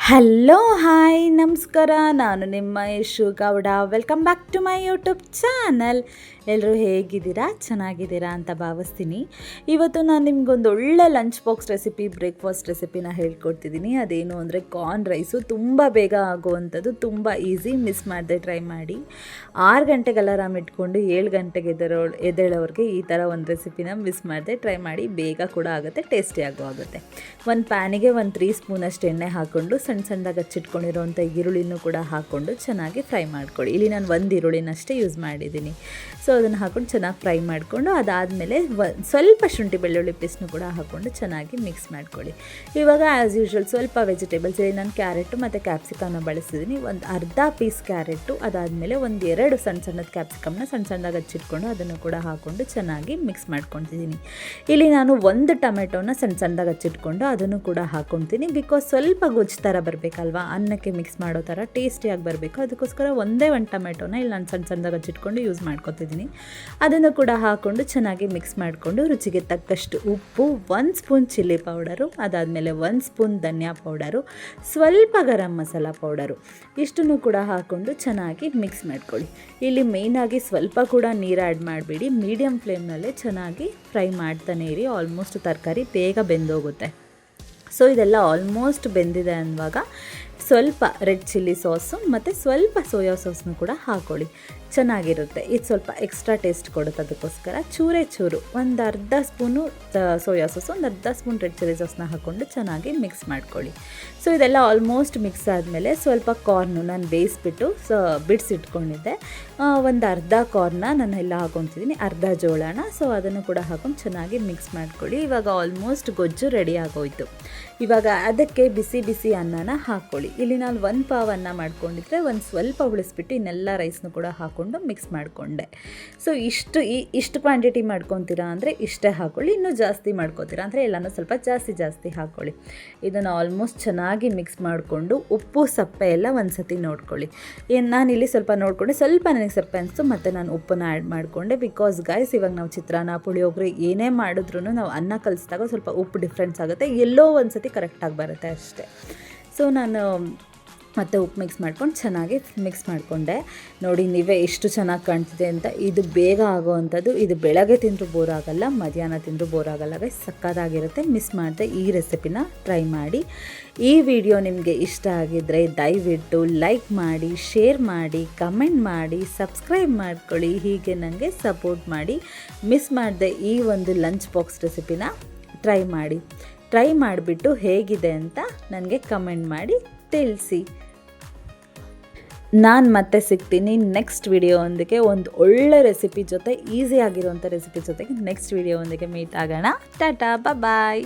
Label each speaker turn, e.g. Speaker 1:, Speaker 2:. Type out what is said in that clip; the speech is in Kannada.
Speaker 1: ಹಲೋ ಹಾಯ್ ನಮಸ್ಕಾರ, ನಾನು ನಿಮ್ಮ Yashu Gowda. Welcome back to my YouTube channel. ಎಲ್ಲರೂ ಹೇಗಿದ್ದೀರಾ? ಚೆನ್ನಾಗಿದ್ದೀರಾ ಅಂತ ಭಾವಿಸ್ತೀನಿ. ಇವತ್ತು ನಾನು ನಿಮಗೊಂದು ಒಳ್ಳೆ ಲಂಚ್ ಬಾಕ್ಸ್ ರೆಸಿಪಿ, ಬ್ರೇಕ್ಫಾಸ್ಟ್ ರೆಸಿಪಿನ ಹೇಳ್ಕೊಡ್ತಿದ್ದೀನಿ. ಅದೇನು ಅಂದರೆ ಕಾರ್ನ್ ರೈಸು. ತುಂಬ ಬೇಗ ಆಗುವಂಥದ್ದು, ತುಂಬ ಈಸಿ. ಮಿಸ್ ಮಾಡದೆ ಟ್ರೈ ಮಾಡಿ. 6 ಗಂಟೆಗೆ ಅಲಾರಾಮ್ ಇಟ್ಕೊಂಡು 7 ಗಂಟೆಗೆ ಎದ್ದೇಳೋರಿಗೆ ಈ ಥರ ಒಂದು ರೆಸಿಪಿನ ಮಿಸ್ ಮಾಡದೆ ಟ್ರೈ ಮಾಡಿ. ಬೇಗ ಕೂಡ ಆಗುತ್ತೆ, ಟೇಸ್ಟಿಯಾಗೂ ಆಗುತ್ತೆ. ಒಂದು ಪ್ಯಾನಿಗೆ 3 ಸ್ಪೂನಷ್ಟು ಎಣ್ಣೆ ಹಾಕ್ಕೊಂಡು ಸಣ್ಣದಾಗಿ ಹಚ್ಚಿಟ್ಕೊಂಡಿರೋಂಥ ಈರುಳ್ಳಿನೂ ಕೂಡ ಹಾಕ್ಕೊಂಡು ಚೆನ್ನಾಗಿ ಫ್ರೈ ಮಾಡ್ಕೊಳ್ಳಿ. ಇಲ್ಲಿ ನಾನು 1 ಈರುಳ್ಳಿನಷ್ಟೇ ಯೂಸ್ ಮಾಡಿದ್ದೀನಿ. ಸೊ ಅದನ್ನು ಹಾಕ್ಕೊಂಡು ಚೆನ್ನಾಗಿ ಫ್ರೈ ಮಾಡಿಕೊಂಡು ಅದಾದಮೇಲೆ ಸ್ವಲ್ಪ ಶುಂಠಿ ಬೆಳ್ಳುಳ್ಳಿ ಪೇಸ್ಟ್ನು ಕೂಡ ಹಾಕ್ಕೊಂಡು ಚೆನ್ನಾಗಿ ಮಿಕ್ಸ್ ಮಾಡ್ಕೊಳ್ಳಿ. ಇವಾಗ ಆ್ಯಸ್ ಯೂಶ್ವಲ್ ಸ್ವಲ್ಪ ವೆಜಿಟೇಬಲ್ಸ್, ಇಲ್ಲಿ ನಾನು ಕ್ಯಾರೆಟು ಮತ್ತು ಕ್ಯಾಪ್ಸಿಕಮ್ನ ಬಳಸಿದ್ದೀನಿ. ಒಂದು ಅರ್ಧ ಪೀಸ್ ಕ್ಯಾರೆಟು, ಅದಾದಮೇಲೆ 2 ಸಣ್ಣದ ಕ್ಯಾಪ್ಸಿಕಮ್ನ ಸಣ್ಣದಾಗಿ ಹಚ್ಚಿಟ್ಕೊಂಡು ಅದನ್ನು ಕೂಡ ಹಾಕ್ಕೊಂಡು ಚೆನ್ನಾಗಿ ಮಿಕ್ಸ್ ಮಾಡ್ಕೊತಿದ್ದೀನಿ. ಇಲ್ಲಿ ನಾನು 1 ಟೊಮೆಟೊನ ಸಣ್ಣದಾಗಿ ಹಚ್ಚಿಟ್ಕೊಂಡು ಅದನ್ನು ಕೂಡ ಹಾಕ್ಕೊತೀನಿ. ಬಿಕಾಸ್ ಸ್ವಲ್ಪ ಗೊಜ್ಜು ಥರ ಬರಬೇಕಲ್ವಾ, ಅನ್ನಕ್ಕೆ ಮಿಕ್ಸ್ ಮಾಡೋ ಥರ ಟೇಸ್ಟಿಯಾಗಿ ಬರಬೇಕು. ಅದಕ್ಕೋಸ್ಕರ 1 ಟೊಮೆಟೊನ ಇಲ್ಲಿ ನಾನು ಸಣ್ಣದಾಗಿ ಹಚ್ಚಿಟ್ಕೊಂಡು ಯೂಸ್ ಮಾಡ್ಕೊತಿದ್ದೀನಿ. ಅದನ್ನು ಕೂಡ ಹಾಕ್ಕೊಂಡು ಚೆನ್ನಾಗಿ ಮಿಕ್ಸ್ ಮಾಡಿಕೊಂಡು ರುಚಿಗೆ ತಕ್ಕಷ್ಟು ಉಪ್ಪು, 1 ಸ್ಪೂನ್ ಚಿಲ್ಲಿ ಪೌಡರು, ಅದಾದಮೇಲೆ 1 ಸ್ಪೂನ್ ಧನಿಯಾ ಪೌಡರು, ಸ್ವಲ್ಪ ಗರಂ ಮಸಾಲ ಪೌಡರು, ಇಷ್ಟನ್ನು ಕೂಡ ಹಾಕ್ಕೊಂಡು ಚೆನ್ನಾಗಿ ಮಿಕ್ಸ್ ಮಾಡ್ಕೊಳ್ಳಿ. ಇಲ್ಲಿ ಮೇಯ್ನಾಗಿ ಸ್ವಲ್ಪ ಕೂಡ ನೀರು ಆ್ಯಡ್ ಮಾಡಬೇಡಿ. ಮೀಡಿಯಮ್ ಫ್ಲೇಮ್ನಲ್ಲೇ ಚೆನ್ನಾಗಿ ಫ್ರೈ ಮಾಡ್ತಾನೆ ಇರಿ. ಆಲ್ಮೋಸ್ಟ್ ತರಕಾರಿ ಬೇಗ ಬೆಂದೋಗುತ್ತೆ. ಸೊ ಇದೆಲ್ಲ ಆಲ್ಮೋಸ್ಟ್ ಬೆಂದಿದೆ ಅನ್ನುವಾಗ ಸ್ವಲ್ಪ ರೆಡ್ ಚಿಲ್ಲಿ ಸಾಸು ಮತ್ತು ಸ್ವಲ್ಪ ಸೋಯಾ ಸಾಸ್ನು ಕೂಡ ಹಾಕ್ಕೊಳ್ಳಿ. ಚೆನ್ನಾಗಿರುತ್ತೆ. ಇದು ಸ್ವಲ್ಪ ಎಕ್ಸ್ಟ್ರಾ ಟೇಸ್ಟ್ ಕೊಡುತ್ತೆ. ಅದಕ್ಕೋಸ್ಕರ ಚೂರು ಒಂದು ಅರ್ಧ ಸ್ಪೂನು ಸೋಯಾ ಸಾಸು, ಒಂದು ಅರ್ಧ ಸ್ಪೂನ್ ರೆಡ್ ಚಿಲ್ಲಿ ಸಾಸ್ನ ಹಾಕ್ಕೊಂಡು ಚೆನ್ನಾಗಿ ಮಿಕ್ಸ್ ಮಾಡ್ಕೊಳ್ಳಿ. ಸೊ ಇದೆಲ್ಲ ಆಲ್ಮೋಸ್ಟ್ ಮಿಕ್ಸ್ ಆದಮೇಲೆ ಸ್ವಲ್ಪ ಕಾರ್ನು ನಾನು ಬೇಯಿಸ್ಬಿಟ್ಟು ಬಿಡಿಸಿಟ್ಕೊಂಡಿದ್ದೆ. ಒಂದು ಅರ್ಧ ಕಾರ್ನ ನಾನು ಎಲ್ಲ ಹಾಕ್ಕೊತಿದ್ದೀನಿ, ಅರ್ಧ ಜೋಳನ. ಸೊ ಅದನ್ನು ಕೂಡ ಹಾಕೊಂಡು ಚೆನ್ನಾಗಿ ಮಿಕ್ಸ್ ಮಾಡ್ಕೊಳ್ಳಿ. ಇವಾಗ ಆಲ್ಮೋಸ್ಟ್ ಗೊಜ್ಜು ರೆಡಿ ಆಗೋಯಿತು. ಇವಾಗ ಅದಕ್ಕೆ ಬಿಸಿ ಬಿಸಿ ಅನ್ನನ ಹಾಕ್ಕೊಳ್ಳಿ. ಇಲ್ಲಿ ನಾನು 1 ಪಾವ್ ಅನ್ನ ಮಾಡ್ಕೊಂಡಿದ್ರೆ ಒಂದು ಸ್ವಲ್ಪ ಉಳಿಸ್ಬಿಟ್ಟು ಇನ್ನೆಲ್ಲ ರೈಸ್ನು ಕೂಡ ಹಾಕ್ಕೊಂಡು ಮಿಕ್ಸ್ ಮಾಡಿಕೊಂಡೆ. ಸೊ ಇಷ್ಟು ಕ್ವಾಂಟಿಟಿ ಮಾಡ್ಕೊತೀರಾ ಅಂದರೆ ಇಷ್ಟೇ ಹಾಕ್ಕೊಳ್ಳಿ. ಇನ್ನೂ ಜಾಸ್ತಿ ಮಾಡ್ಕೊತೀರಾ ಅಂದರೆ ಎಲ್ಲನೂ ಸ್ವಲ್ಪ ಜಾಸ್ತಿ ಹಾಕ್ಕೊಳ್ಳಿ. ಇದನ್ನು ಆಲ್ಮೋಸ್ಟ್ ಚೆನ್ನಾಗಿ ಮಿಕ್ಸ್ ಮಾಡಿಕೊಂಡು ಉಪ್ಪು ಸಪ್ಪೆ ಎಲ್ಲ ಒಂದು ಸತಿ ನೋಡ್ಕೊಳ್ಳಿ. ನಾನಿಲ್ಲಿ ಸ್ವಲ್ಪ ನೋಡಿಕೊಂಡೆ, ಸ್ವಲ್ಪ ನನಗೆ ಸಪ್ಪೆ ಅನಿಸ್ತು, ಮತ್ತು ನಾನು ಉಪ್ಪನ್ನು ಆ್ಯಡ್ ಮಾಡಿಕೊಂಡೆ. ಬಿಕಾಸ್ ಗೈಸ್, ಇವಾಗ ನಾವು ಚಿತ್ರಾನ್ನ, ಪುಳಿಯೋಗರೆ ಏನೇ ಮಾಡಿದ್ರೂ ನಾವು ಅನ್ನ ಕಲಿಸಿದಾಗ ಸ್ವಲ್ಪ ಉಪ್ಪು ಡಿಫ್ರೆನ್ಸ್ ಆಗುತ್ತೆ. ಎಲ್ಲೋ ಒಂದು ಸತಿ ಕರೆಕ್ಟಾಗಿ ಬರುತ್ತೆ ಅಷ್ಟೇ. ಸೊ ನಾನು ಮತ್ತು ಉಪ್ಪು ಮಿಕ್ಸ್ ಮಾಡ್ಕೊಂಡು ಚೆನ್ನಾಗಿ ಮಿಕ್ಸ್ ಮಾಡಿಕೊಂಡೆ. ನೋಡಿ ನೀವೇ ಎಷ್ಟು ಚೆನ್ನಾಗಿ ಕಾಣ್ತಿದೆ ಅಂತ. ಇದು ಬೇಗ ಆಗೋವಂಥದ್ದು. ಇದು ಬೆಳಗ್ಗೆ ತಿಂದರೂ ಬೋರ್ ಆಗಲ್ಲ, ಮಧ್ಯಾಹ್ನ ತಿಂದರೂ ಬೋರ್ ಆಗಲ್ಲ. ಸಕ್ಕತ್ತಾಗಿರುತ್ತೆ. ಮಿಸ್ ಮಾಡದೆ ಈ ರೆಸಿಪಿನ ಟ್ರೈ ಮಾಡಿ. ಈ ವಿಡಿಯೋ ನಿಮಗೆ ಇಷ್ಟ ಆಗಿದ್ದರೆ ದಯವಿಟ್ಟು ಲೈಕ್ ಮಾಡಿ, ಶೇರ್ ಮಾಡಿ, ಕಮೆಂಟ್ ಮಾಡಿ, ಸಬ್ಸ್ಕ್ರೈಬ್ ಮಾಡ್ಕೊಳ್ಳಿ. ಹೀಗೆ ನನಗೆ ಸಪೋರ್ಟ್ ಮಾಡಿ. ಮಿಸ್ ಮಾಡದೆ ಈ ಒಂದು ಲಂಚ್ ಬಾಕ್ಸ್ ರೆಸಿಪಿನ ಟ್ರೈ ಮಾಡಿಬಿಟ್ಟು ಹೇಗಿದೆ ಅಂತ ನನಗೆ ಕಮೆಂಟ್ ಮಾಡಿ ತಿಳಿಸಿ. ನಾನು ಮತ್ತೆ ಸಿಗ್ತೀನಿ ನೆಕ್ಸ್ಟ್ ವಿಡಿಯೋವೊಂದಿಗೆ, ಒಂದು ಒಳ್ಳೆ ರೆಸಿಪಿ ಜೊತೆ, ಈಸಿ ಆಗಿರುವಂಥ ರೆಸಿಪಿ ಜೊತೆಗೆ ನೆಕ್ಸ್ಟ್ ವಿಡಿಯೋವೊಂದಿಗೆ ಮೀಟ್ ಆಗೋಣ. ಟಾಟಾ, ಬಾಯ್.